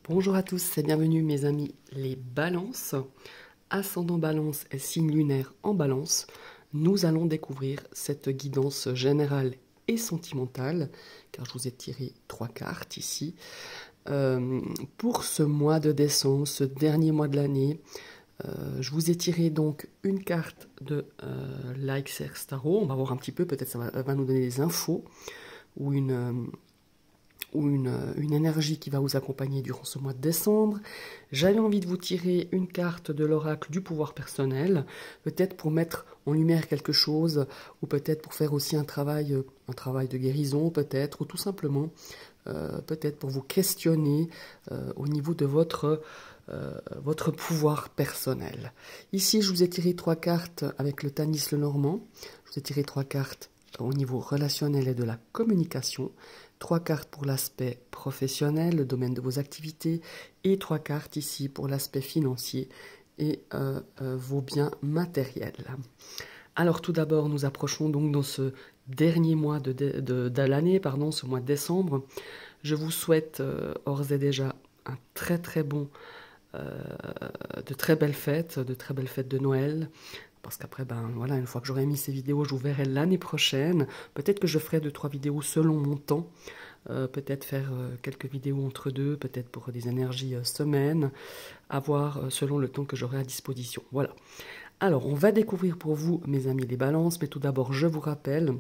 Bonjour à tous et bienvenue mes amis les balances. Ascendant balance et signe lunaire en balance, nous allons découvrir cette guidance générale et sentimentale, car je vous ai tiré 3 cartes ici, pour ce mois de décembre, ce dernier mois de l'année. Je vous ai tiré donc une carte de l'AXR Tarot. On va voir un petit peu, peut-être ça va nous donner des infos ou une énergie qui va vous accompagner durant ce mois de décembre. J'avais envie de vous tirer une carte de l'oracle du pouvoir personnel, peut-être pour mettre en lumière quelque chose, ou peut-être pour faire aussi un travail de guérison, peut-être, ou tout simplement, peut-être pour vous questionner au niveau de votre pouvoir personnel. Ici, je vous ai tiré 3 cartes avec le Tanis Lenormand. Je vous ai tiré 3 cartes au niveau relationnel et de la communication. 3 cartes pour l'aspect professionnel, le domaine de vos activités, et 3 cartes ici pour l'aspect financier et vos biens matériels. Alors tout d'abord, nous approchons donc dans ce dernier mois de l'année, ce mois de décembre. Je vous souhaite d'ores et déjà un très bon, de très belles fêtes de Noël. Parce qu'après, voilà, une fois que j'aurai mis ces vidéos, je vous verrai l'année prochaine. Peut-être que je ferai 2-3 vidéos selon mon temps. Peut-être faire quelques vidéos entre deux, peut-être pour des énergies semaines. À voir selon le temps que j'aurai à disposition. Voilà. Alors, on va découvrir pour vous, mes amis, les balances. Mais tout d'abord, je vous rappelle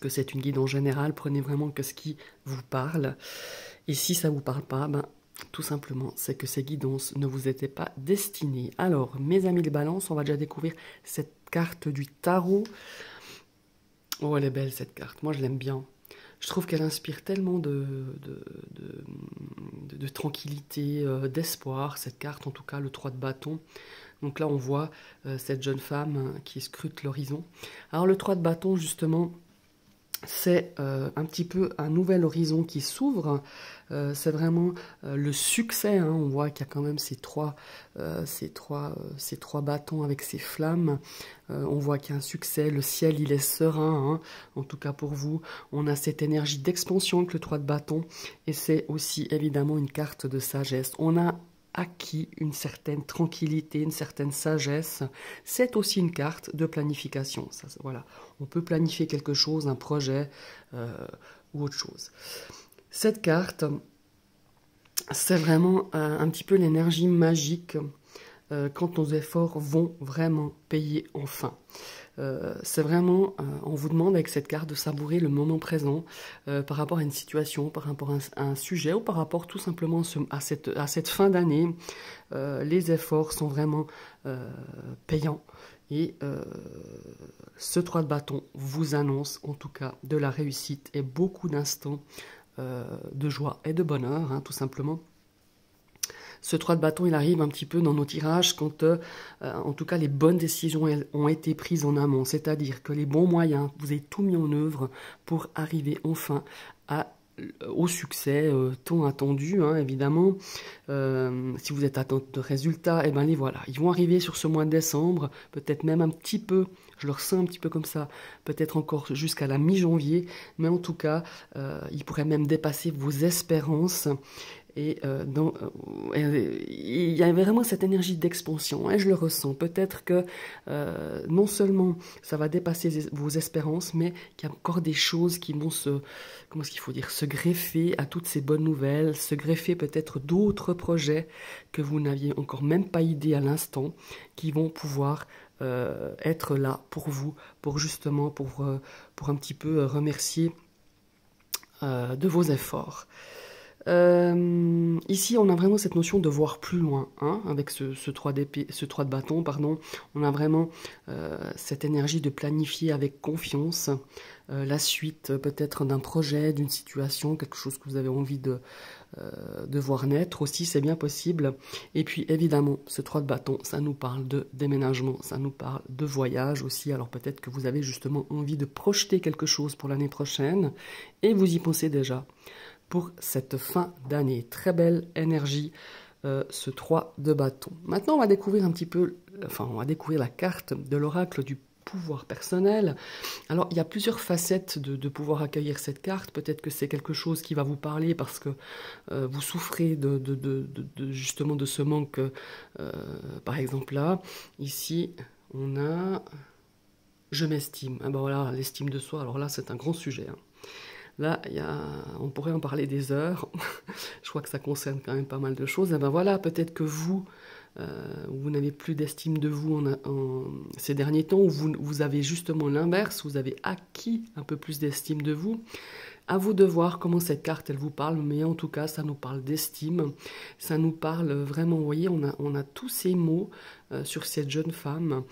que c'est une guide en général. Prenez vraiment que ce qui vous parle. Et si ça ne vous parle pas, tout simplement, c'est que ces guidances ne vous étaient pas destinées. Alors, mes amis les balances, on va déjà découvrir cette carte du tarot. Oh, elle est belle cette carte, moi je l'aime bien. Je trouve qu'elle inspire tellement de tranquillité, d'espoir, cette carte, en tout cas le 3 de bâton. Donc là, on voit cette jeune femme qui scrute l'horizon. Alors le 3 de bâton, justement, c'est un petit peu un nouvel horizon qui s'ouvre. C'est vraiment le succès, hein. On voit qu'il y a quand même ces trois bâtons avec ces flammes. On voit qu'il y a un succès, le ciel il est serein, hein. En tout cas pour vous. On a cette énergie d'expansion avec le 3 de bâton, et c'est aussi évidemment une carte de sagesse. On a acquis une certaine tranquillité, une certaine sagesse. C'est aussi une carte de planification. Ça, voilà. On peut planifier quelque chose, un projet ou autre chose. Cette carte, c'est vraiment un petit peu l'énergie magique quand nos efforts vont vraiment payer enfin. C'est vraiment, on vous demande avec cette carte de savourer le moment présent par rapport à une situation, par rapport à un sujet ou par rapport tout simplement à cette fin d'année. Les efforts sont vraiment payants et ce 3 de bâton vous annonce en tout cas de la réussite et beaucoup d'instants de joie et de bonheur, hein, tout simplement. Ce 3 de bâton, il arrive un petit peu dans nos tirages quand, en tout cas, les bonnes décisions ont été prises en amont. C'est-à-dire que les bons moyens, vous avez tout mis en œuvre pour arriver enfin au succès tant attendu, hein, évidemment. Si vous êtes atteint de résultats, et les voilà. Ils vont arriver sur ce mois de décembre, peut-être même un petit peu, je le ressens un petit peu comme ça, peut-être encore jusqu'à la mi-janvier, mais en tout cas, ils pourraient même dépasser vos espérances. Et il y a vraiment cette énergie d'expansion, hein, je le ressens. Peut-être que non seulement ça va dépasser vos espérances, mais qu'il y a encore des choses qui vont se greffer à toutes ces bonnes nouvelles, se greffer peut-être d'autres projets que vous n'aviez encore même pas idée à l'instant, qui vont pouvoir être là pour vous, pour justement, pour un petit peu remercier de vos efforts. Ici, on a vraiment cette notion de voir plus loin, hein, avec ce 3 de bâton, pardon. On a vraiment cette énergie de planifier avec confiance la suite, peut-être d'un projet, d'une situation, quelque chose que vous avez envie de voir naître aussi, c'est bien possible. Et puis, évidemment, ce 3 de bâton, ça nous parle de déménagement, ça nous parle de voyage aussi. Alors, peut-être que vous avez justement envie de projeter quelque chose pour l'année prochaine, et vous y pensez déjà. Pour cette fin d'année. Très belle énergie, ce 3 de bâton. Maintenant, on va découvrir un petit peu, on va découvrir la carte de l'oracle du pouvoir personnel. Alors, il y a plusieurs facettes de pouvoir accueillir cette carte. Peut-être que c'est quelque chose qui va vous parler parce que vous souffrez justement de ce manque. Par exemple, là, ici, on a « je m'estime ». Ah ben voilà, l'estime de soi, alors là, c'est un grand sujet, hein. Là, on pourrait en parler des heures. Je crois que ça concerne quand même pas mal de choses. Et ben voilà, peut-être que vous n'avez plus d'estime de vous ces derniers temps, ou vous avez justement l'inverse, vous avez acquis un peu plus d'estime de vous. À vous de voir comment cette carte, elle vous parle, mais en tout cas, ça nous parle d'estime. Ça nous parle vraiment, vous voyez, on a tous ces mots sur cette jeune femme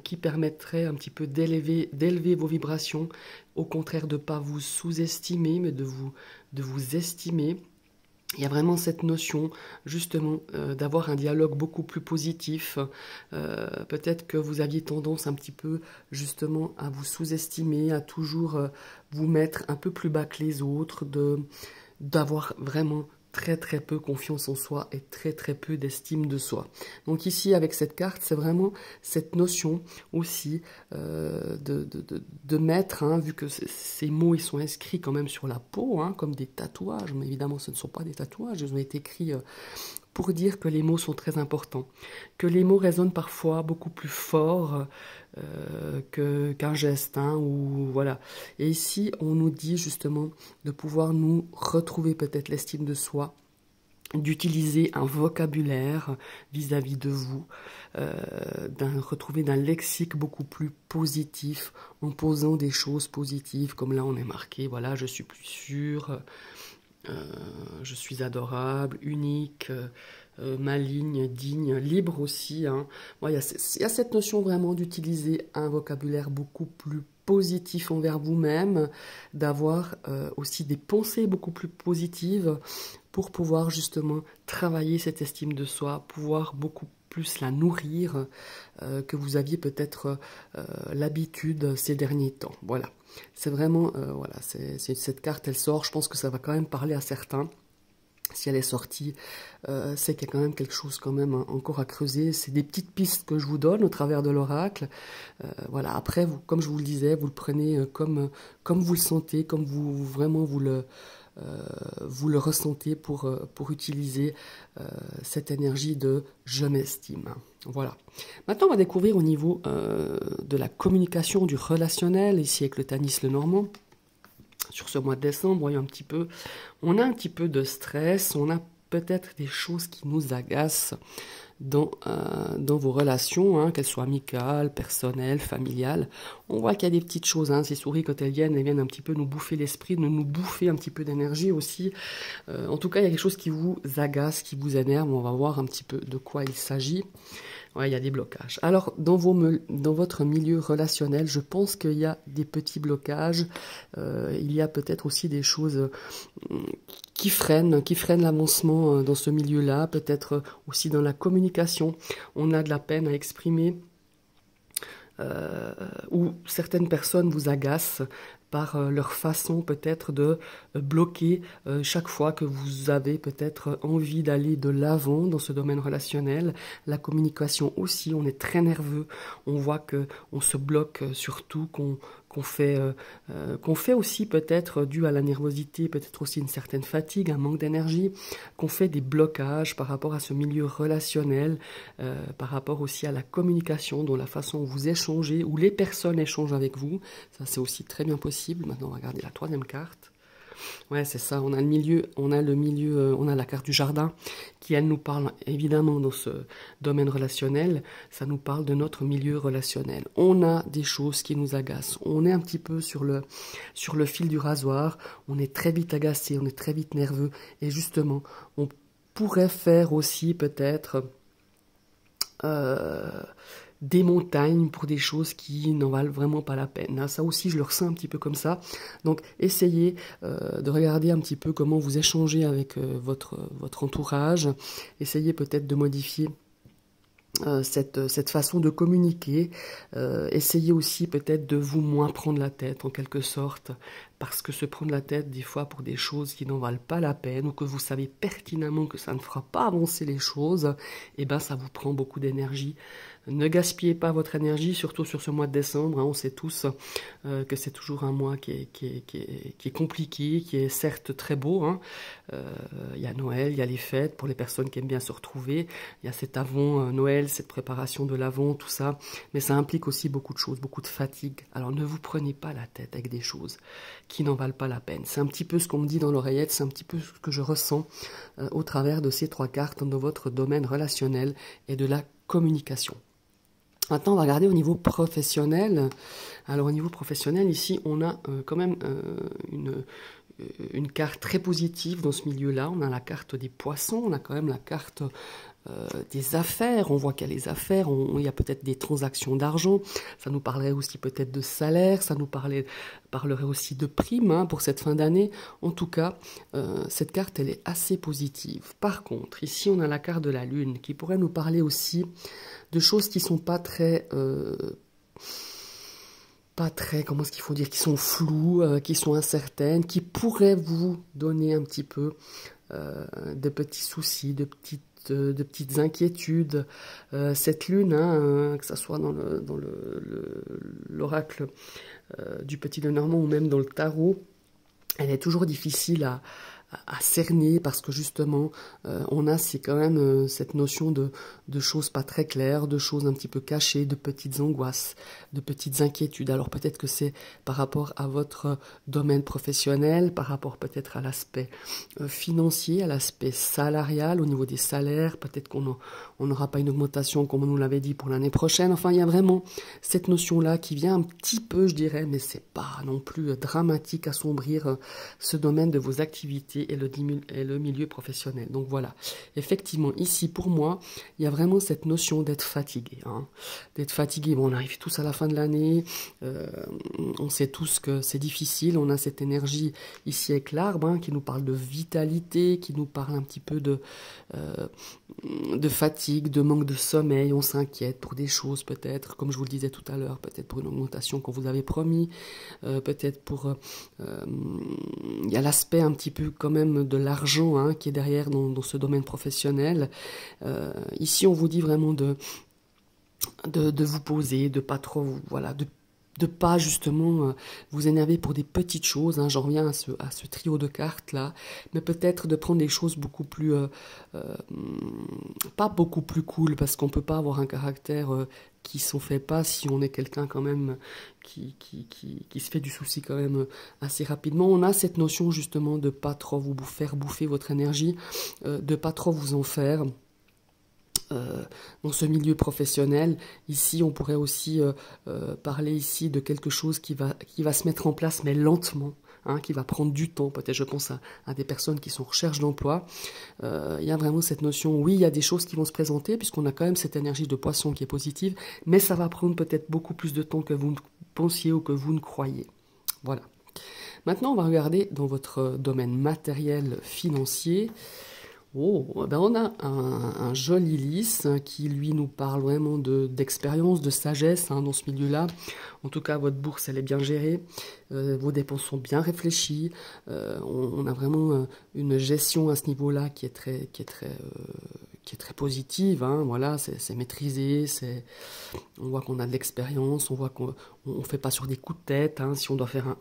qui permettrait un petit peu d'élever vos vibrations, au contraire de ne pas vous sous-estimer, mais de vous estimer. Il y a vraiment cette notion, justement, d'avoir un dialogue beaucoup plus positif. Peut-être que vous aviez tendance un petit peu, justement, à vous sous-estimer, à toujours vous mettre un peu plus bas que les autres, d'avoir vraiment très peu confiance en soi et très peu d'estime de soi. Donc ici, avec cette carte, c'est vraiment cette notion aussi de mettre, hein, vu que ces mots, ils sont inscrits quand même sur la peau, hein, comme des tatouages, mais évidemment, ce ne sont pas des tatouages, ils ont été écrits pour dire que les mots sont très importants, que les mots résonnent parfois beaucoup plus fort qu'un geste, hein, ou voilà. Et ici, on nous dit justement de pouvoir nous retrouver peut-être l'estime de soi, d'utiliser un vocabulaire vis-à-vis de vous, retrouver d'un lexique beaucoup plus positif, en posant des choses positives, comme là on est marqué, voilà, je suis plus sûre, je suis adorable, unique, maligne, digne, libre aussi, hein. Bon, il y a cette notion vraiment d'utiliser un vocabulaire beaucoup plus positif envers vous-même, d'avoir aussi des pensées beaucoup plus positives pour pouvoir justement travailler cette estime de soi, pouvoir beaucoup plus la nourrir que vous aviez peut-être l'habitude ces derniers temps. Voilà, c'est vraiment, voilà, cette carte, elle sort, je pense que ça va quand même parler à certains. Si elle est sortie, c'est qu'il y a quand même quelque chose quand même encore à creuser. C'est des petites pistes que je vous donne au travers de l'oracle. Voilà. Après, vous, comme je vous le disais, vous le prenez comme vous le sentez, comme vraiment vous le ressentez pour utiliser cette énergie de « je m'estime ». Voilà. Maintenant, on va découvrir au niveau de la communication, du relationnel, ici avec le Tanis Lenormand. Sur ce mois de décembre, voyons un petit peu, on a un petit peu de stress, on a peut-être des choses qui nous agacent dans vos relations, hein, qu'elles soient amicales, personnelles, familiales. On voit qu'il y a des petites choses, hein, ces souris quand elles viennent un petit peu nous bouffer l'esprit, nous bouffer un petit peu d'énergie aussi. En tout cas, il y a quelque chose qui vous agace, qui vous énerve, on va voir un petit peu de quoi il s'agit. Ouais, il y a des blocages. Alors, dans votre milieu relationnel, je pense qu'il y a des petits blocages. Il y a peut-être aussi des choses qui freinent l'avancement dans ce milieu-là. Peut-être aussi dans la communication. On a de la peine à exprimer. Ou certaines personnes vous agacent par leur façon peut-être de bloquer chaque fois que vous avez peut-être envie d'aller de l'avant dans ce domaine relationnel. La communication aussi, on est très nerveux, on voit qu'on se bloque surtout, qu'on fait aussi peut-être dû à la nervosité, peut-être aussi une certaine fatigue, un manque d'énergie, qu'on fait des blocages par rapport à ce milieu relationnel, par rapport aussi à la communication, dans la façon où vous échangez, où les personnes échangent avec vous. Ça, c'est aussi très bien possible. Maintenant, on va regarder la troisième carte. Ouais, c'est ça, on a la carte du jardin qui, elle, nous parle évidemment dans ce domaine relationnel, ça nous parle de notre milieu relationnel. On a des choses qui nous agacent, on est un petit peu sur le fil du rasoir, on est très vite agacé, on est très vite nerveux, et justement, on pourrait faire aussi peut-être des montagnes pour des choses qui n'en valent vraiment pas la peine. Ça aussi, je le ressens un petit peu comme ça. Donc, essayez de regarder un petit peu comment vous échangez avec votre entourage. Essayez peut-être de modifier cette façon de communiquer. Essayez aussi peut-être de vous moins prendre la tête, en quelque sorte, parce que se prendre la tête des fois pour des choses qui n'en valent pas la peine ou que vous savez pertinemment que ça ne fera pas avancer les choses, eh ben ça vous prend beaucoup d'énergie. Ne gaspillez pas votre énergie, surtout sur ce mois de décembre. Hein, on sait tous que c'est toujours un mois qui est compliqué, qui est certes très beau. Hein. Il y a Noël, il y a les fêtes pour les personnes qui aiment bien se retrouver. Il y a cet avant Noël, cette préparation de l'avant, tout ça. Mais ça implique aussi beaucoup de choses, beaucoup de fatigue. Alors ne vous prenez pas la tête avec des choses qui n'en valent pas la peine. C'est un petit peu ce qu'on me dit dans l'oreillette, c'est un petit peu ce que je ressens au travers de ces 3 cartes dans votre domaine relationnel et de la communication. Maintenant, on va regarder au niveau professionnel. Alors, au niveau professionnel, ici, on a quand même une carte très positive dans ce milieu-là. On a la carte des poissons, on a quand même la carte des affaires. On voit qu'il y a les affaires, il y a peut-être des transactions d'argent. Ça nous parlerait aussi peut-être de salaire, ça nous parlerait aussi de primes hein, pour cette fin d'année. En tout cas, cette carte, elle est assez positive. Par contre, ici, on a la carte de la Lune qui pourrait nous parler aussi de choses qui sont pas très, comment est-ce qu'il faut dire, qui sont floues, qui sont incertaines, qui pourraient vous donner un petit peu de petits soucis, de petites inquiétudes. Cette lune, hein, que ce soit dans l'oracle du Petit Lenormand ou même dans le tarot, elle est toujours difficile à cerner parce que justement c'est quand même cette notion de choses pas très claires, de choses un petit peu cachées, de petites angoisses, de petites inquiétudes. Alors peut-être que c'est par rapport à votre domaine professionnel, par rapport peut-être à l'aspect financier, à l'aspect salarial, au niveau des salaires, peut-être qu'on n'aura pas une augmentation comme on nous l'avait dit pour l'année prochaine. Enfin, il y a vraiment cette notion-là qui vient un petit peu, je dirais, mais c'est pas non plus dramatique, assombrir ce domaine de vos activités et le milieu professionnel. Donc voilà, effectivement, ici pour moi, il y a vraiment cette notion d'être fatigué. Hein. D'être fatigué, bon, on arrive tous à la fin de l'année, on sait tous que c'est difficile, on a cette énergie ici avec l'arbre, hein, qui nous parle de vitalité, qui nous parle un petit peu de fatigue, de manque de sommeil, on s'inquiète pour des choses peut-être, comme je vous le disais tout à l'heure, peut-être pour une augmentation qu'on vous avait promis, peut-être pour... il y a l'aspect un petit peu quand même de l'argent hein, qui est derrière dans ce domaine professionnel. Ici, on vous dit vraiment de vous poser, de pas trop, voilà, de pas justement vous énerver pour des petites choses. Hein, j'en reviens à ce trio de cartes là, mais peut-être de prendre des choses beaucoup plus, pas beaucoup plus cool, parce qu'on peut pas avoir un caractère qui s'en fait pas si on est quelqu'un quand même qui se fait du souci quand même assez rapidement. On a cette notion justement de pas trop vous faire bouffer votre énergie, de pas trop vous en faire. Dans ce milieu professionnel, ici on pourrait aussi parler ici de quelque chose qui va se mettre en place mais lentement, hein, qui va prendre du temps. Peut-être je pense à des personnes qui sont en recherche d'emploi. Il y a vraiment cette notion, oui, il y a des choses qui vont se présenter puisqu'on a quand même cette énergie de poisson qui est positive, mais ça va prendre peut-être beaucoup plus de temps que vous ne pensiez ou que vous ne croyez. Voilà. Maintenant, on va regarder dans votre domaine matériel financier. Oh, ben on a un joli lys qui, lui, nous parle vraiment d'expérience, de sagesse hein, dans ce milieu-là. En tout cas, votre bourse, elle est bien gérée, vos dépenses sont bien réfléchies. On a vraiment une gestion à ce niveau-là qui est très positive. Hein, voilà, c'est maîtrisé, on voit qu'on a de l'expérience, on voit qu'on ne fait pas sur des coups de tête. Hein, si on doit faire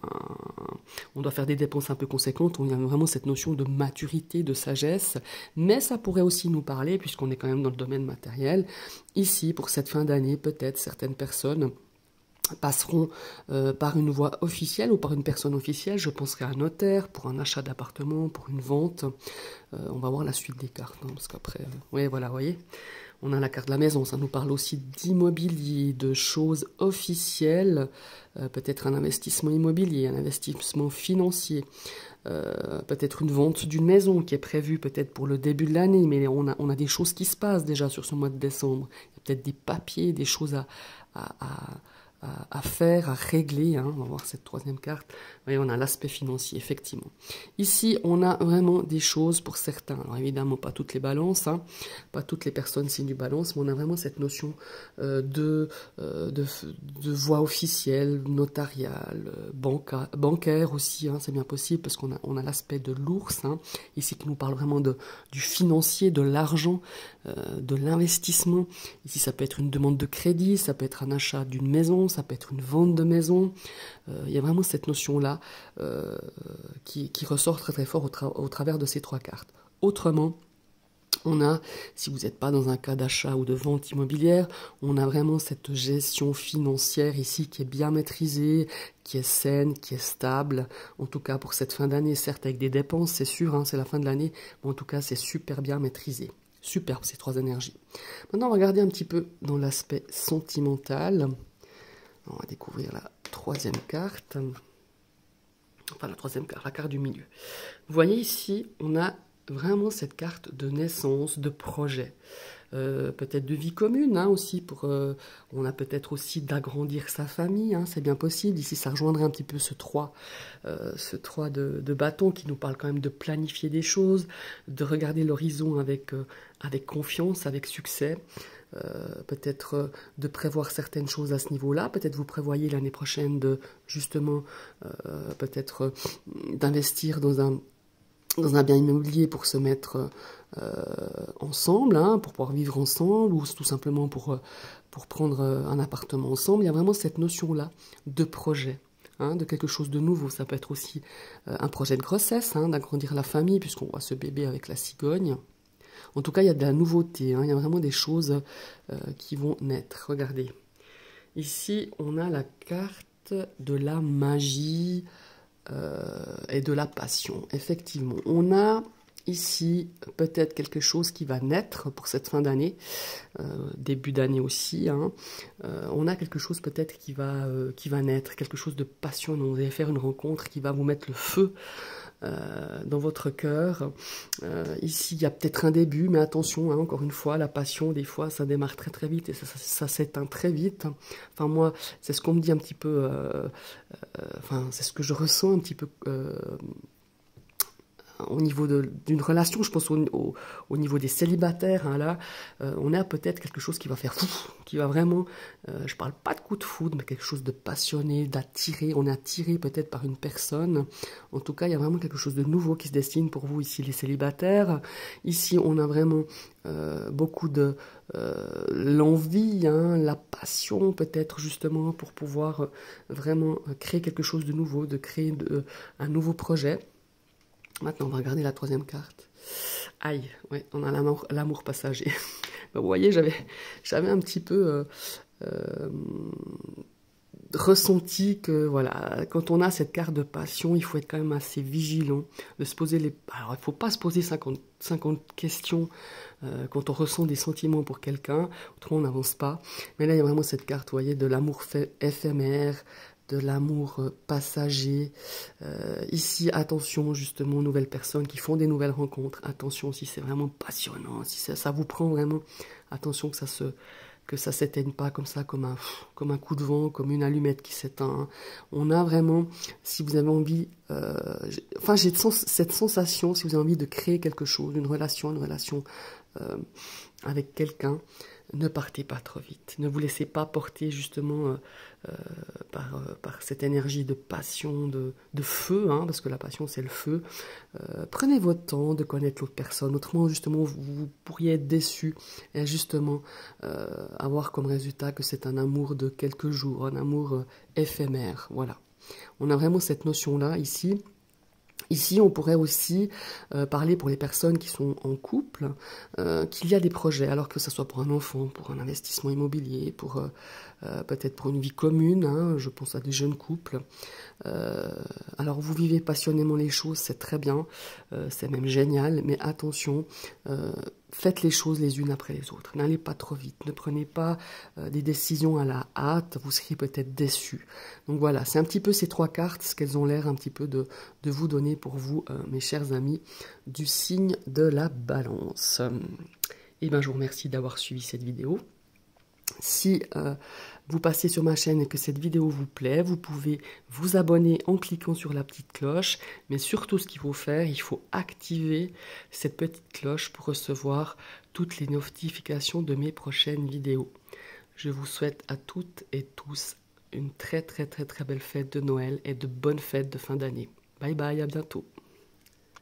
on doit faire des dépenses un peu conséquentes, on a vraiment cette notion de maturité, de sagesse. Mais ça pourrait aussi nous parler, puisqu'on est quand même dans le domaine matériel. Ici, pour cette fin d'année, peut-être certaines personnes passeront par une voie officielle ou par une personne officielle. Je penserai à un notaire pour un achat d'appartement, pour une vente. On va voir la suite des cartes, hein, parce qu'après, oui, voilà, vous voyez, on a la carte de la maison. Ça nous parle aussi d'immobilier, de choses officielles, peut-être un investissement immobilier, un investissement financier, peut-être une vente d'une maison qui est prévue peut-être pour le début de l'année, mais on a des choses qui se passent déjà sur ce mois de décembre. Il y a peut-être des papiers, des choses à à faire, à régler. Hein. On va voir cette troisième carte. Vous voyez, on a l'aspect financier, effectivement. Ici, on a vraiment des choses pour certains. Alors évidemment, pas toutes les balances, hein, pas toutes les personnes signent du balance, mais on a vraiment cette notion de voie officielle, notariale, bancaire aussi, hein, c'est bien possible, parce qu'on a l'aspect de l'ours, hein, ici qui nous parle vraiment du financier, de l'argent, de l'investissement. Ici, ça peut être une demande de crédit, ça peut être un achat d'une maison, ça peut être une vente de maison. Il y a vraiment cette notion-là qui ressort très très fort au travers de ces trois cartes. Autrement, on a, si vous n'êtes pas dans un cas d'achat ou de vente immobilière, on a vraiment cette gestion financière ici qui est bien maîtrisée, qui est saine, qui est stable. En tout cas pour cette fin d'année, certes avec des dépenses, c'est sûr, hein, c'est la fin de l'année, mais en tout cas c'est super bien maîtrisé. Superbe ces trois énergies. Maintenant on va regarder un petit peu dans l'aspect sentimental. On va découvrir la troisième carte. Enfin la troisième carte, la carte du milieu. Vous voyez ici, on a vraiment cette carte de naissance, de projet, peut-être de vie commune hein, aussi, on a peut-être aussi d'agrandir sa famille, hein, c'est bien possible. Ici ça rejoindrait un petit peu ce 3 de bâton qui nous parle quand même de planifier des choses, de regarder l'horizon avec confiance, avec succès. Peut-être de prévoir certaines choses à ce niveau-là, peut-être vous prévoyez l'année prochaine de justement peut-être d'investir dans un bien immobilier pour se mettre ensemble, hein, pour pouvoir vivre ensemble, ou tout simplement pour prendre un appartement ensemble. Il y a vraiment cette notion-là de projet, hein, de quelque chose de nouveau. Ça peut être aussi un projet de grossesse, hein, d'agrandir la famille, puisqu'on voit ce bébé avec la cigogne. En tout cas, il y a de la nouveauté, hein, il y a vraiment des choses qui vont naître. Regardez, ici, on a la carte de la magie, et de la passion. Effectivement, on a ici peut-être quelque chose qui va naître pour cette fin d'année, début d'année aussi. Hein. On a quelque chose peut-être qui va naître, quelque chose de passionnant. Vous allez faire une rencontre qui va vous mettre le feu dans votre cœur. Ici, il y a peut-être un début, mais attention, hein, encore une fois, la passion, des fois, ça démarre très très vite et ça s'éteint très vite. Enfin, moi, c'est ce qu'on me dit un petit peu, enfin, c'est ce que je ressens un petit peu au niveau d'une relation, je pense au niveau des célibataires, hein, là, on a peut-être quelque chose qui va faire qui va vraiment, je parle pas de coup de foudre, mais quelque chose de passionné, d'attiré, on est attiré peut-être par une personne. En tout cas, il y a vraiment quelque chose de nouveau qui se destine pour vous ici, les célibataires. Ici, on a vraiment beaucoup de l'envie, hein, la passion peut-être justement pour pouvoir vraiment créer quelque chose de nouveau, de créer un nouveau projet. Maintenant, on va regarder la troisième carte. Aïe, ouais, on a l'amour passager. Vous voyez, j'avais un petit peu ressenti que, voilà, quand on a cette carte de passion, il faut être quand même assez vigilant, de se poser Alors, il ne faut pas se poser 50 questions quand on ressent des sentiments pour quelqu'un, autrement on n'avance pas. Mais là, il y a vraiment cette carte, vous voyez, de l'amour éphémère, de l'amour passager. Ici, attention justement aux nouvelles personnes qui font des nouvelles rencontres. Attention si c'est vraiment passionnant, si ça vous prend vraiment. Attention que ça s'éteigne pas comme ça, comme un coup de vent, comme une allumette qui s'éteint. On a vraiment, si vous avez envie, enfin j'ai cette sensation, si vous avez envie de créer quelque chose, une relation avec quelqu'un, ne partez pas trop vite. Ne vous laissez pas porter justement par cette énergie de passion, de feu, hein, parce que la passion c'est le feu. Prenez votre temps de connaître l'autre personne. Autrement, justement, vous pourriez être déçu et justement avoir comme résultat que c'est un amour de quelques jours, un amour éphémère. Voilà. On a vraiment cette notion-là ici. Ici, on pourrait aussi parler pour les personnes qui sont en couple, qu'il y a des projets, alors que ce soit pour un enfant, pour un investissement immobilier, pour peut-être pour une vie commune, hein, je pense à des jeunes couples. Alors, vous vivez passionnément les choses, c'est très bien, c'est même génial, mais attention, faites les choses les unes après les autres. N'allez pas trop vite. Ne prenez pas des décisions à la hâte. Vous serez peut-être déçus. Donc voilà, c'est un petit peu ces trois cartes, ce qu'elles ont l'air un petit peu de vous donner pour vous, mes chers amis, du signe de la balance. Et bien, je vous remercie d'avoir suivi cette vidéo. Si vous passez sur ma chaîne et que cette vidéo vous plaît, vous pouvez vous abonner en cliquant sur la petite cloche. Mais surtout, ce qu'il faut faire, il faut activer cette petite cloche pour recevoir toutes les notifications de mes prochaines vidéos. Je vous souhaite à toutes et tous une très belle fête de Noël et de bonnes fêtes de fin d'année. Bye bye, à bientôt.